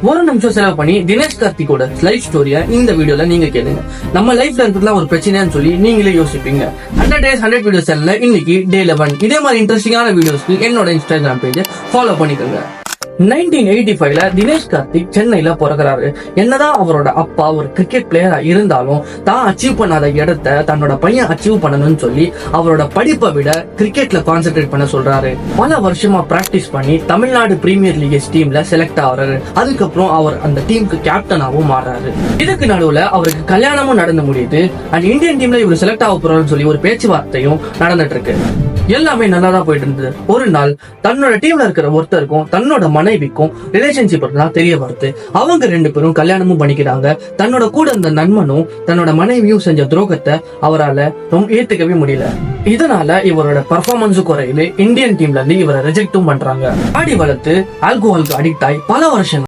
ஒரு நிமிஷம் செலவு பண்ணி தினேஷ் கார்த்திகோட லைஃப் ஸ்டோரியா இந்த வீடியோல நீங்க கேளுங்க. நம்ம லைஃப்ல இருக்கிறதுலாம் ஒரு பிரச்சனைன்னு சொல்லி நீங்களே யோசிப்பீங்க. 100 days 100 வீடியோஸ் சேனல்ல இன்னைக்கு டே 11 இதே மாதிரி இன்ட்ரெஸ்டிங்கான வீடியோஸ்க்கு என்னோட இன்ஸ்டாகிராம் பேஜை ஃபாலோ பண்ணிக்கோங்க. 1985ல தினேஷ் கார்த்திக் சென்னையில பிறகுறாரு. என்னதான் அவரோட அப்பா ஒரு கிரிக்கெட் பிளேயரா இருந்தாலும் தான் அச்சீவ் பண்ணாத இடத்த தன்னோட பையன் அச்சீவ் பண்ணணும்னு சொல்லி அவரோட படிப்பை விட கிரிக்கெட்ல கான்சென்ட்ரேட் பண்ண சொல்றாரு. பல வருஷமா பிராக்டிஸ் பண்ணி தமிழ்நாடு பிரீமியர் லீக் டீம்ல செலக்ட் ஆகுறாரு. அதுக்கப்புறம் அவர் அந்த டீமுக்கு கேப்டனாவும் மாறாரு. இதுக்கு நடுவுல அவருக்கு கல்யாணமும் நடந்து முடியுது. அண்ட் இந்தியன் டீம்ல இவர் செலக்ட் ஆக போறாருன்னு சொல்லி ஒரு பேச்சுவார்த்தையும் நடந்துட்டு இருக்கு. எல்லாமே நல்லா தான் போயிட்டு இருந்தது. ஒரு நாள் தன்னோட டீம்ல இருக்கிற ஒருத்தருக்கும் தன்னோட மனைவிக்கும் ரிலேஷன்ஷிப் தெரிய வருது. அவங்க 2 பேரும் கல்யாணமும் பண்ணிக்கிறாங்க. தன்னோட கூட இருந்த நண்பனும் தன்னோட மனைவியும் செஞ்ச துரோகத்தை அவரால் ரொம்ப ஏத்துக்கவே முடியல. இதனால இவரோட பர்ஃபார்மன்ஸும் குறையுது. இந்தியன் டீம்ல இருந்து இவரை ரிஜெக்டும் பண்றாங்க. ஆடி வளர்த்து ஆல்கோஹாலுக்கு அடிக்ட் ஆகி பல வருஷம்